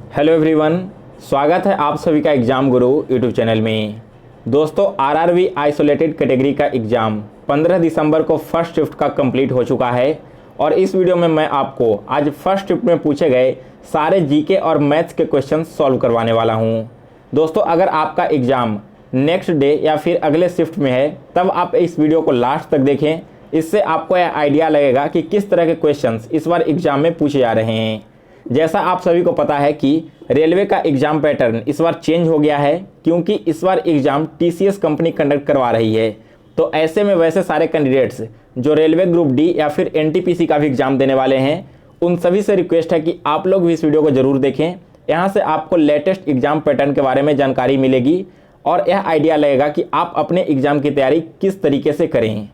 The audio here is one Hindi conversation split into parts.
हेलो एवरीवन, स्वागत है आप सभी का एग्ज़ाम गुरु यूट्यूब चैनल में। दोस्तों, आरआरबी आइसोलेटेड कैटेगरी का एग्ज़ाम 15 दिसंबर को फर्स्ट शिफ्ट का कंप्लीट हो चुका है और इस वीडियो में मैं आपको आज फर्स्ट शिफ्ट में पूछे गए सारे जीके और मैथ्स के क्वेश्चन सॉल्व करवाने वाला हूँ। दोस्तों, अगर आपका एग्ज़ाम नेक्स्ट डे या फिर अगले शिफ्ट में है तब आप इस वीडियो को लास्ट तक देखें। इससे आपको यह आइडिया लगेगा कि किस तरह के क्वेश्चंस इस बार एग्ज़ाम में पूछे जा रहे हैं। जैसा आप सभी को पता है कि रेलवे का एग्ज़ाम पैटर्न इस बार चेंज हो गया है, क्योंकि इस बार एग्ज़ाम टीसीएस कंपनी कंडक्ट करवा रही है। तो ऐसे में वैसे सारे कैंडिडेट्स जो रेलवे ग्रुप डी या फिर एनटीपीसी का भी एग्ज़ाम देने वाले हैं, उन सभी से रिक्वेस्ट है कि आप लोग भी इस वीडियो को ज़रूर देखें। यहाँ से आपको लेटेस्ट एग्ज़ाम पैटर्न के बारे में जानकारी मिलेगी और यह आइडिया लगेगा कि आप अपने एग्ज़ाम की तैयारी किस तरीके से करें।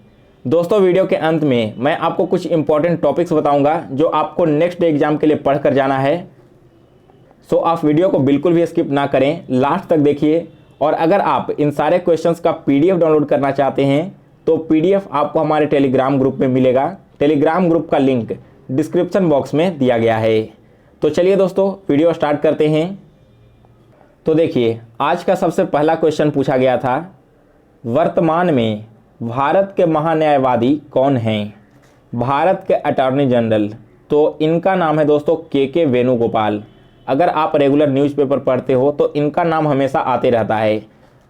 दोस्तों, वीडियो के अंत में मैं आपको कुछ इंपॉर्टेंट टॉपिक्स बताऊंगा जो आपको नेक्स्ट डे एग्जाम के लिए पढ़ कर जाना है। सो आप वीडियो को बिल्कुल भी स्किप ना करें, लास्ट तक देखिए। और अगर आप इन सारे क्वेश्चंस का पीडीएफ डाउनलोड करना चाहते हैं तो पीडीएफ आपको हमारे टेलीग्राम ग्रुप में मिलेगा। टेलीग्राम ग्रुप का लिंक डिस्क्रिप्शन बॉक्स में दिया गया है। तो चलिए दोस्तों, वीडियो स्टार्ट करते हैं। तो देखिए, आज का सबसे पहला क्वेश्चन पूछा गया था, वर्तमान में भारत के महान्यायवादी कौन हैं? भारत के अटॉर्नी जनरल, तो इनका नाम है दोस्तों के वेणुगोपाल। अगर आप रेगुलर न्यूज़पेपर पढ़ते हो तो इनका नाम हमेशा आते रहता है।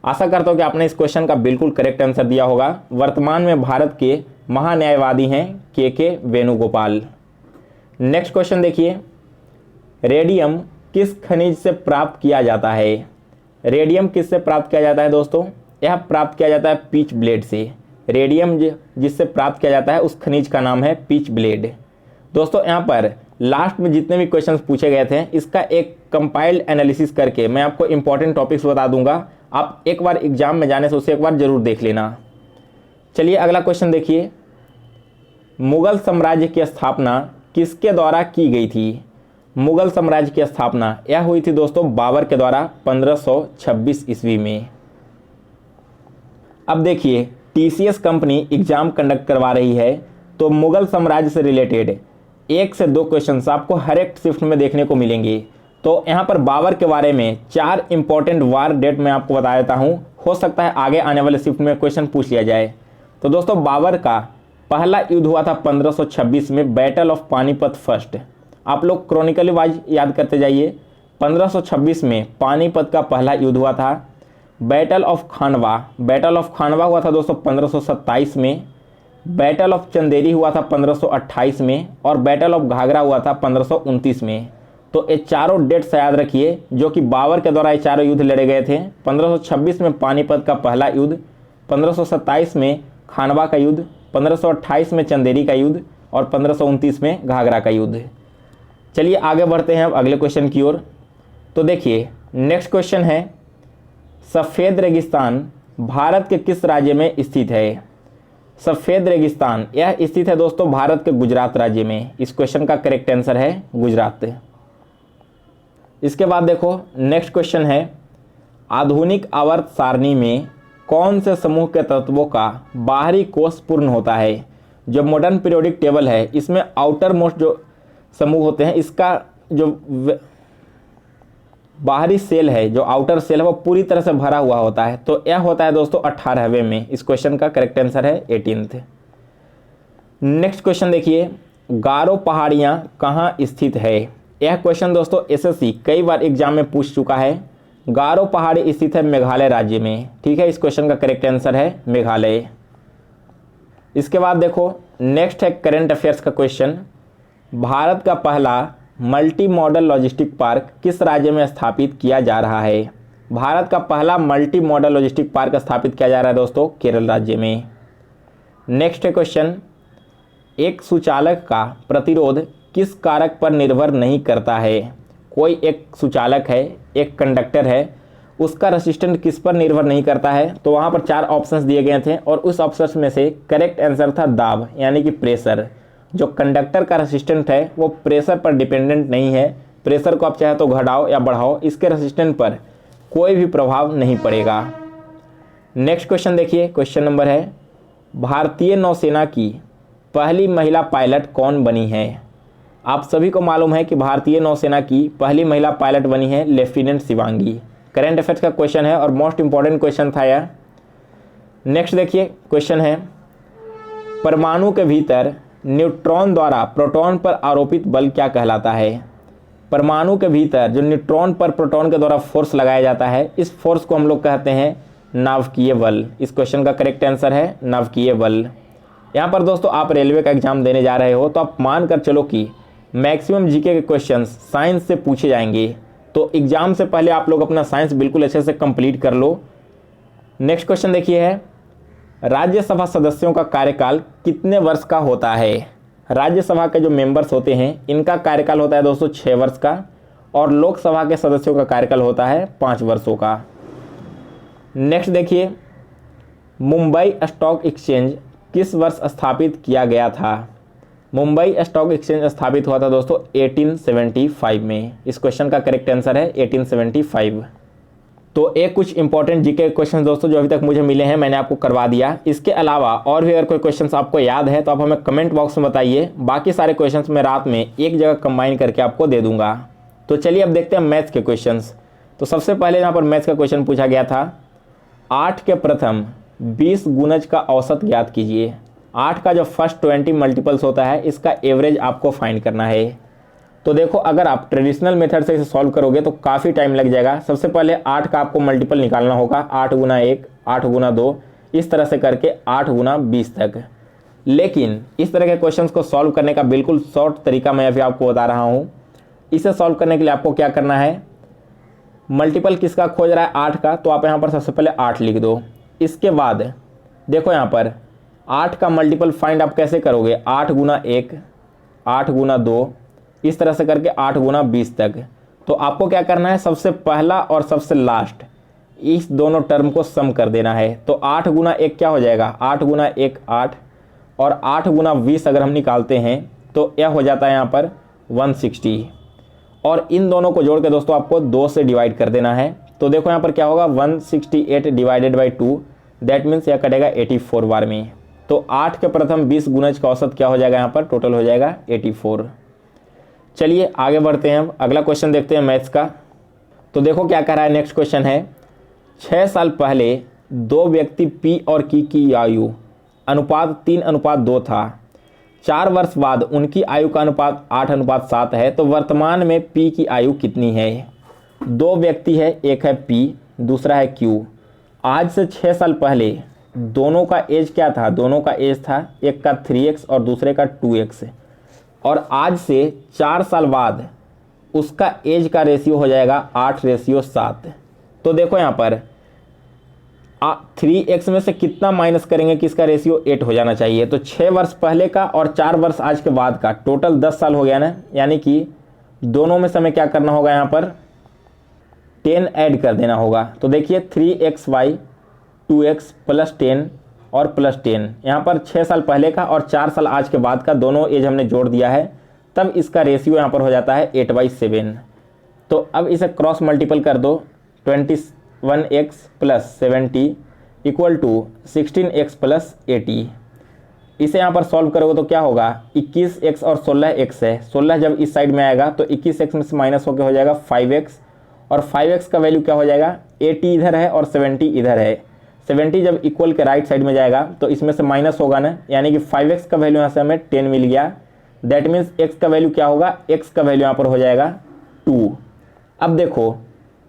आशा करता हूँ कि आपने इस क्वेश्चन का बिल्कुल करेक्ट आंसर दिया होगा। वर्तमान में भारत के महान्यायवादी हैं के वेणुगोपाल। नेक्स्ट क्वेश्चन देखिए, रेडियम किस खनिज से प्राप्त किया जाता है? रेडियम किससे प्राप्त किया जाता है दोस्तों? यह प्राप्त किया जाता है पीच ब्लेड से। रेडियम जिससे प्राप्त किया जाता है उस खनिज का नाम है पीच ब्लेड। दोस्तों, यहाँ पर लास्ट में जितने भी क्वेश्चंस पूछे गए थे इसका एक कंपाइल्ड एनालिसिस करके मैं आपको इंपॉर्टेंट टॉपिक्स बता दूंगा। आप एक बार एग्जाम में जाने से उसे एक बार जरूर देख लेना। चलिए अगला क्वेश्चन देखिए, मुगल साम्राज्य की स्थापना किसके द्वारा की गई थी? मुगल साम्राज्य की स्थापना यह हुई थी दोस्तों बाबर के द्वारा 1526 ईस्वी में। अब देखिए, टीसीएस कंपनी एग्जाम कंडक्ट करवा रही है तो मुगल साम्राज्य से रिलेटेड 1 से 2 क्वेश्चंस आपको हर एक शिफ्ट में देखने को मिलेंगे। तो यहाँ पर बाबर के बारे में 4 इंपॉर्टेंट वार डेट मैं आपको बता देता हूँ। हो सकता है आगे आने वाले शिफ्ट में क्वेश्चन पूछ लिया जाए। तो दोस्तों, बाबर का पहला युद्ध हुआ था 1526 में, बैटल ऑफ पानीपत फर्स्ट। आप लोग क्रॉनिकली वाइज याद करते जाइए। 1526 में पानीपत का पहला युद्ध हुआ था। बैटल ऑफ खानवा हुआ था दोस्तों 1527 में। बैटल ऑफ चंदेरी हुआ था 1528 में और बैटल ऑफ घाघरा हुआ था 1529 में। तो ये चारों डेट्स याद रखिए जो कि बाबर के द्वारा ये चारों युद्ध लड़े गए थे। 1526 में पानीपत का पहला युद्ध, 1527 में खानवा का युद्ध, 1528 में चंदेरी का युद्ध और 1529 में घाघरा का युद्ध। चलिए आगे बढ़ते हैं अब अगले क्वेश्चन की ओर। तो देखिए, नेक्स्ट क्वेश्चन है, सफ़ेद रेगिस्तान भारत के किस राज्य में स्थित है? सफ़ेद रेगिस्तान यह स्थित है दोस्तों भारत के गुजरात राज्य में। इस क्वेश्चन का करेक्ट आंसर है गुजरात। इसके बाद देखो, नेक्स्ट क्वेश्चन है, आधुनिक आवर्त सारणी में कौन से समूह के तत्वों का बाहरी कोष पूर्ण होता है? जो मॉडर्न पीरियोडिक टेबल है इसमें आउटर मोस्ट जो समूह होते हैं, इसका जो बाहरी सेल है, जो आउटर सेल है वो पूरी तरह से भरा हुआ होता है। तो यह होता है दोस्तों 18वें में। इस क्वेश्चन का करेक्ट आंसर है 18th। नेक्स्ट क्वेश्चन देखिए, गारो पहाड़ियाँ कहाँ स्थित है? यह क्वेश्चन दोस्तों एसएससी कई बार एग्जाम में पूछ चुका है। गारो पहाड़ी स्थित है मेघालय राज्य में। ठीक है, इस क्वेश्चन का करेक्ट आंसर है मेघालय। इसके बाद देखो, नेक्स्ट है करंट अफेयर्स का क्वेश्चन, भारत का पहला मल्टी मॉडल लॉजिस्टिक पार्क किस राज्य में स्थापित किया जा रहा है? भारत का पहला मल्टी मॉडल लॉजिस्टिक पार्क स्थापित किया जा रहा है दोस्तों केरल राज्य में। नेक्स्ट है क्वेश्चन, एक सुचालक का प्रतिरोध किस कारक पर निर्भर नहीं करता है? कोई एक सुचालक है, एक कंडक्टर है, उसका रेसिस्टेंट किस पर निर्भर नहीं करता है? तो वहाँ पर 4 ऑप्शंस दिए गए थे और उस ऑप्शंस में से करेक्ट आंसर था दाब, यानी कि प्रेशर। जो कंडक्टर का रेसिस्टेंट है वो प्रेशर पर डिपेंडेंट नहीं है। प्रेशर को आप चाहे तो घटाओ या बढ़ाओ, इसके रेसिस्टेंट पर कोई भी प्रभाव नहीं पड़ेगा। नेक्स्ट क्वेश्चन देखिए, क्वेश्चन नंबर है, भारतीय नौसेना की पहली महिला पायलट कौन बनी है? आप सभी को मालूम है कि भारतीय नौसेना की पहली महिला पायलट बनी है लेफ्टिनेंट शिवांगी। करंट अफेयर्स का क्वेश्चन है और मोस्ट इंपॉर्टेंट क्वेश्चन था यह। नेक्स्ट देखिए क्वेश्चन है, परमाणु के भीतर न्यूट्रॉन द्वारा प्रोटॉन पर आरोपित बल क्या कहलाता है? परमाणु के भीतर जो न्यूट्रॉन पर प्रोटॉन के द्वारा फोर्स लगाया जाता है, इस फोर्स को हम लोग कहते हैं नाभिकीय बल। इस क्वेश्चन का करेक्ट आंसर है नाभिकीय बल। यहाँ पर दोस्तों आप रेलवे का एग्जाम देने जा रहे हो तो आप मान कर चलो कि मैक्सिमम जीके के क्वेश्चंस साइंस से पूछे जाएंगे, तो एग्जाम से पहले आप लोग अपना साइंस बिल्कुल अच्छे से कंप्लीट कर लो। नेक्स्ट क्वेश्चन देखिए है, राज्यसभा सदस्यों का कार्यकाल कितने वर्ष का होता है? राज्यसभा के जो मेंबर्स होते हैं इनका कार्यकाल होता है दोस्तों 6 वर्ष का, और लोकसभा के सदस्यों का कार्यकाल होता है 5 वर्षों का। नेक्स्ट देखिए, मुंबई स्टॉक एक्सचेंज किस वर्ष स्थापित किया गया था? मुंबई स्टॉक एक्सचेंज स्थापित हुआ था दोस्तों 1875 में। इस क्वेश्चन का करेक्ट आंसर है 1875। तो एक कुछ इंपॉर्टेंट जीके क्वेश्चन दोस्तों जो अभी तक मुझे मिले हैं मैंने आपको करवा दिया। इसके अलावा और भी अगर कोई क्वेश्चंस आपको याद है तो आप हमें कमेंट बॉक्स में बताइए। बाकी सारे क्वेश्चंस मैं रात में एक जगह कंबाइन करके आपको दे दूंगा। तो चलिए अब देखते हैं मैथ्स के क्वेश्चंस। तो सबसे पहले यहाँ पर मैथ्स का क्वेश्चन पूछा गया था, 8 के प्रथम 20 गुणज का औसत ज्ञात कीजिए। 8 का जो फर्स्ट 20 मल्टीपल्स होता है इसका एवरेज आपको फाइंड करना है। तो देखो अगर आप ट्रेडिशनल मेथड से इसे सॉल्व करोगे तो काफ़ी टाइम लग जाएगा। सबसे पहले 8 का आपको मल्टीपल निकालना होगा, 8 गुना 1, 8 गुना 2, इस तरह से करके 8 गुना 20 तक। लेकिन इस तरह के क्वेश्चंस को सॉल्व करने का बिल्कुल शॉर्ट तरीका मैं अभी आपको बता रहा हूँ। इसे सॉल्व करने के लिए आपको क्या करना है, मल्टीपल किसका खोज रहा है 8 का, तो आप यहाँ पर सबसे पहले 8 लिख दो। इसके बाद देखो यहाँ पर 8 का मल्टीपल फाइंड आप कैसे करोगे, 8 गुना 1, 8 गुना 2, इस तरह से करके 8 गुना 20 तक। तो आपको क्या करना है, सबसे पहला और सबसे लास्ट इस दोनों टर्म को सम कर देना है। तो 8 गुना 1 क्या हो जाएगा, 8 गुना 1 8, और 8 गुना 20 अगर हम निकालते हैं तो यह हो जाता है यहाँ पर 160। और इन दोनों को जोड़ के दोस्तों आपको 2 से डिवाइड कर देना है। तो देखो यहाँ पर क्या होगा, 168 डिवाइडेड बाई 2, दैट मीन्स यह कटेगा 84 बार में। तो 8 के प्रथम 20 गुणज का औसत क्या हो जाएगा, यहाँ पर टोटल हो जाएगा 84। चलिए आगे बढ़ते हैं, अब अगला क्वेश्चन देखते हैं मैथ्स का। तो देखो क्या कह रहा है, नेक्स्ट क्वेश्चन है, 6 साल पहले 2 व्यक्ति पी और की आयु अनुपात 3:2 था। 4 वर्ष बाद उनकी आयु का अनुपात 8:7 है। तो वर्तमान में पी की आयु कितनी है? 2 व्यक्ति है, एक है पी, दूसरा है क्यू। आज से 6 साल पहले दोनों का एज क्या था? दोनों का एज था, एक का 3x और दूसरे का 2x। और आज से 4 साल बाद उसका एज का रेशियो हो जाएगा 8:7। तो देखो यहाँ पर 3x में से कितना माइनस करेंगे कि इसका रेशियो 8 हो जाना चाहिए। तो 6 वर्ष पहले का और 4 वर्ष आज के बाद का टोटल 10 साल हो गया ना, यानी कि दोनों में समय क्या करना होगा, यहाँ पर 10 ऐड कर देना होगा। तो देखिए 3xy 2x प्लस 10 और प्लस 10, यहाँ पर 6 साल पहले का और 4 साल आज के बाद का दोनों एज हमने जोड़ दिया है, तब इसका रेशियो यहाँ पर हो जाता है 8/7। तो अब इसे क्रॉस मल्टीपल कर दो, 21x plus 70 equal to 16x plus 80। इसे यहाँ पर सॉल्व करोगे तो क्या होगा, 21x और 16x है। 16 जब इस साइड में आएगा तो 21x में से माइनस होकर हो जाएगा 5x, और 5x का वैल्यू क्या हो जाएगा, 80 इधर है और 70 इधर है। 70 जब इक्वल के राइट साइड में जाएगा तो इसमें से माइनस होगा ना, यानी कि 5x का वैल्यू यहाँ से हमें 10 मिल गया। दैट मीन्स x का वैल्यू क्या होगा, x का वैल्यू यहाँ पर हो जाएगा 2। अब देखो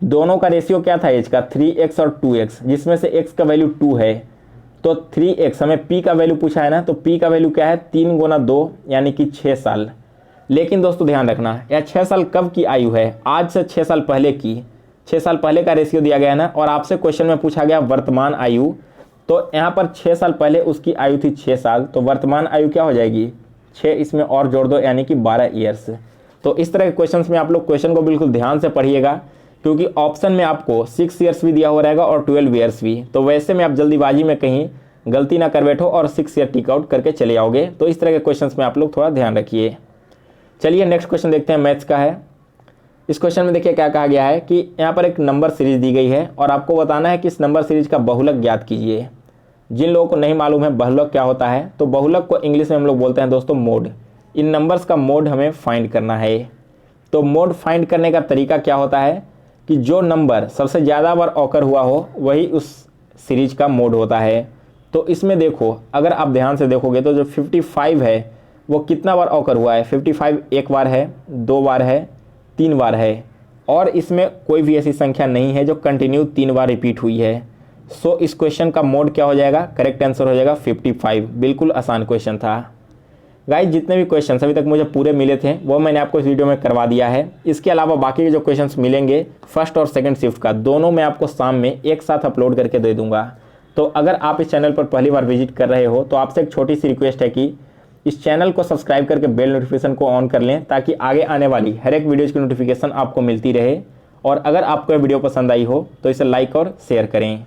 दोनों का रेशियो क्या था एज का, 3x और 2x, जिसमें से x का वैल्यू 2 है। तो 3x हमें p का वैल्यू पूछा है ना, तो p का वैल्यू क्या है, 3 गुना 2 यानी कि 6 साल। लेकिन दोस्तों ध्यान रखना, यह 6 साल कब की आयु है, आज से 6 साल पहले की। 6 साल पहले का रेशियो दिया गया है ना, और आपसे क्वेश्चन में पूछा गया वर्तमान आयु। तो यहाँ पर 6 साल पहले उसकी आयु थी 6 साल, तो वर्तमान आयु क्या हो जाएगी, 6 इसमें और जोड़ दो यानी कि 12 ईयर्स। तो इस तरह के क्वेश्चंस में आप लोग क्वेश्चन को बिल्कुल ध्यान से पढ़िएगा, क्योंकि ऑप्शन में आपको 6 ईयर्स भी दिया हुआ रहेगा और 12 ईयर्स भी। तो वैसे में आप जल्दीबाजी में कहीं गलती ना कर बैठो और 6 ईयर टिक आउट करके चले आओगे। तो इस तरह के क्वेश्चंस में आप लोग थोड़ा ध्यान रखिए। चलिए नेक्स्ट क्वेश्चन देखते हैं, मैथ्स का है। इस क्वेश्चन में देखिए क्या कहा गया है कि यहाँ पर एक नंबर सीरीज दी गई है और आपको बताना है कि इस नंबर सीरीज का बहुलक ज्ञात कीजिए। जिन लोगों को नहीं मालूम है बहुलक क्या होता है, तो बहुलक को इंग्लिश में हम लोग बोलते हैं दोस्तों मोड। इन नंबर्स का मोड हमें फाइंड करना है। तो मोड फाइंड करने का तरीका क्या होता है कि जो नंबर सबसे ज़्यादा बार ऑकर हुआ हो वही उस सीरीज का मोड होता है। तो इसमें देखो, अगर आप ध्यान से देखोगे तो जो 55 है वो कितना बार ऑकर हुआ है? 55 एक बार है, 2 बार है, 3 बार है, और इसमें कोई भी ऐसी संख्या नहीं है जो कंटिन्यू 3 बार रिपीट हुई है। सो इस क्वेश्चन का मोड क्या हो जाएगा? करेक्ट आंसर हो जाएगा 55। बिल्कुल आसान क्वेश्चन था। गाइस, जितने भी क्वेश्चन अभी तक मुझे पूरे मिले थे वो मैंने आपको इस वीडियो में करवा दिया है। इसके अलावा बाकी के जो क्वेश्चंस मिलेंगे फर्स्ट और सेकंड शिफ्ट का, दोनों मैं आपको शाम में एक साथ अपलोड करके दे दूंगा। तो अगर आप इस चैनल पर पहली बार विजिट कर रहे हो तो आपसे एक छोटी सी रिक्वेस्ट है कि इस चैनल को सब्सक्राइब करके बेल नोटिफिकेशन को ऑन कर लें, ताकि आगे आने वाली हर एक वीडियोज़ की नोटिफिकेशन आपको मिलती रहे। और अगर आपको यह वीडियो पसंद आई हो तो इसे लाइक और शेयर करें।